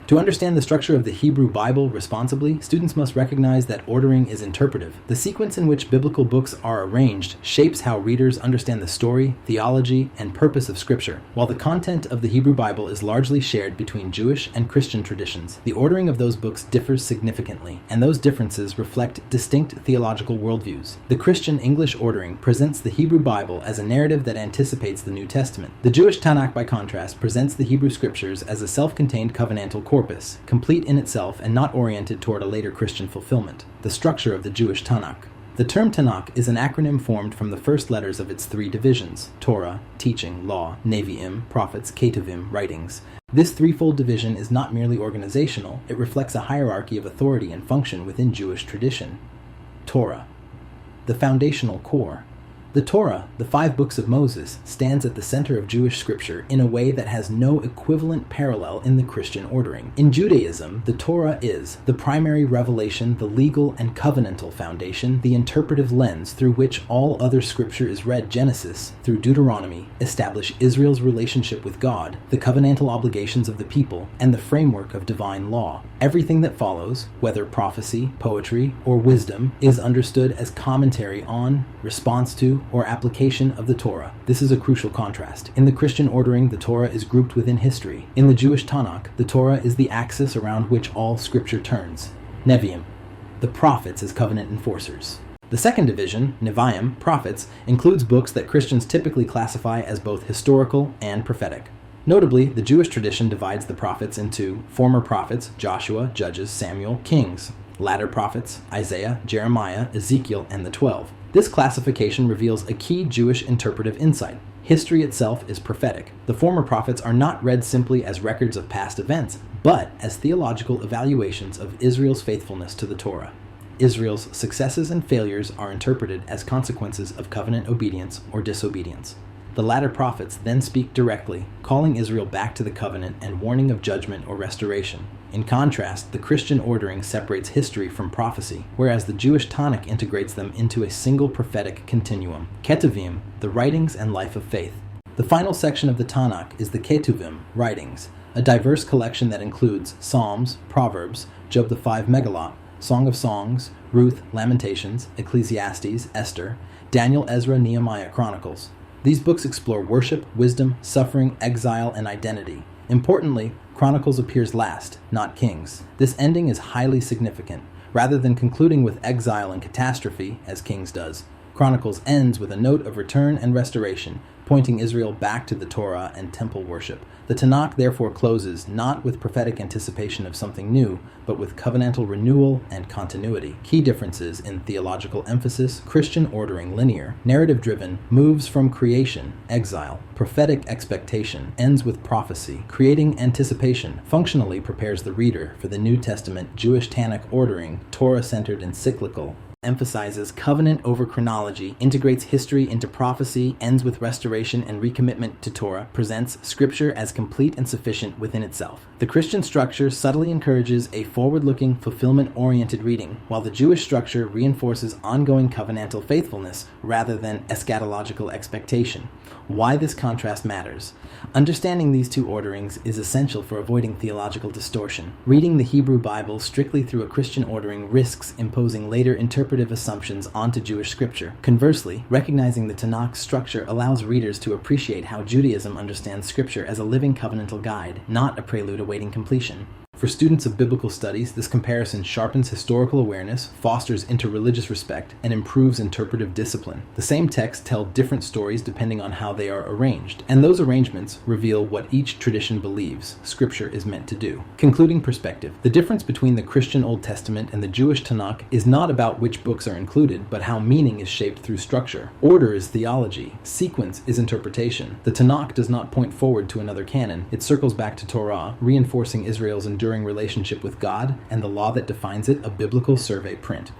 To understand the structure of the Hebrew Bible responsibly, students must recognize that ordering is interpretive. The sequence in which biblical books are arranged shapes how readers understand the story, theology, and purpose of Scripture. While the content of the Hebrew Bible is largely shared between Jewish and Christian traditions, the ordering of those books differs significantly, and those differences reflect distinct theological worldviews. The Christian English ordering presents the Hebrew Bible as a narrative that anticipates the New Testament. The Jewish Tanakh, by contrast, presents the Hebrew Scriptures as a self-contained covenantal corpus, complete in itself and not oriented toward a later Christian fulfillment. The structure of the Jewish Tanakh. The term Tanakh is an acronym formed from the first letters of its three divisions: Torah, teaching, law; Nevi'im, prophets; Ketuvim, writings. This threefold division is not merely organizational, it reflects a hierarchy of authority and function within Jewish tradition. Torah, the foundational core. The Torah, the 5 books of Moses, stands at the center of Jewish scripture in a way that has no equivalent parallel in the Christian ordering. In Judaism, the Torah is the primary revelation, the legal and covenantal foundation, the interpretive lens through which all other scripture is read. Genesis through Deuteronomy establish Israel's relationship with God, the covenantal obligations of the people, and the framework of divine law. Everything that follows, whether prophecy, poetry, or wisdom, is understood as commentary on, response to, or application of the Torah. This is a crucial contrast. In the Christian ordering, the Torah is grouped within history. In the Jewish Tanakh, the Torah is the axis around which all scripture turns. Nevi'im, the prophets as covenant enforcers. The second division, Nevi'im, prophets, includes books that Christians typically classify as both historical and prophetic. Notably, the Jewish tradition divides the prophets into former prophets, Joshua, Judges, Samuel, Kings; latter prophets, Isaiah, Jeremiah, Ezekiel, and the 12. This classification reveals a key Jewish interpretive insight. History itself is prophetic. The former prophets are not read simply as records of past events, but as theological evaluations of Israel's faithfulness to the Torah. Israel's successes and failures are interpreted as consequences of covenant obedience or disobedience. The latter prophets then speak directly, calling Israel back to the covenant and warning of judgment or restoration. In contrast, the Christian ordering separates history from prophecy, whereas the Jewish Tanakh integrates them into a single prophetic continuum. Ketuvim, the writings and life of faith. The final section of the Tanakh is the Ketuvim, writings, a diverse collection that includes Psalms, Proverbs, Job the 5 Megillot, Song of Songs, Ruth, Lamentations, Ecclesiastes, Esther, Daniel, Ezra, Nehemiah, Chronicles. These books explore worship, wisdom, suffering, exile, and identity. Importantly, Chronicles appears last, not Kings. This ending is highly significant. Rather than concluding with exile and catastrophe, as Kings does, Chronicles ends with a note of return and restoration, pointing Israel back to the Torah and temple worship. The Tanakh therefore closes not with prophetic anticipation of something new, but with covenantal renewal and continuity. Key differences in theological emphasis: Christian ordering linear, narrative-driven, moves from creation, exile; prophetic expectation, ends with prophecy. Creating anticipation functionally prepares the reader for the New Testament. Jewish Tanakh ordering, Torah-centered and cyclical, emphasizes covenant over chronology, integrates history into prophecy, ends with restoration and recommitment to Torah, presents Scripture as complete and sufficient within itself. The Christian structure subtly encourages a forward-looking, fulfillment-oriented reading, while the Jewish structure reinforces ongoing covenantal faithfulness rather than eschatological expectation. Why this contrast matters. Understanding these two orderings is essential for avoiding theological distortion. Reading the Hebrew Bible strictly through a Christian ordering risks imposing later interpretive assumptions onto Jewish scripture. Conversely, recognizing the Tanakh's structure allows readers to appreciate how Judaism understands scripture as a living covenantal guide, not a prelude awaiting completion. For students of biblical studies, this comparison sharpens historical awareness, fosters interreligious respect, and improves interpretive discipline. The same texts tell different stories depending on how they are arranged, and those arrangements reveal what each tradition believes Scripture is meant to do. Concluding perspective: the difference between the Christian Old Testament and the Jewish Tanakh is not about which books are included, but how meaning is shaped through structure. Order is theology, sequence is interpretation. The Tanakh does not point forward to another canon, it circles back to Torah, reinforcing Israel's enduring relationship with God and the law that defines it, a biblical survey print.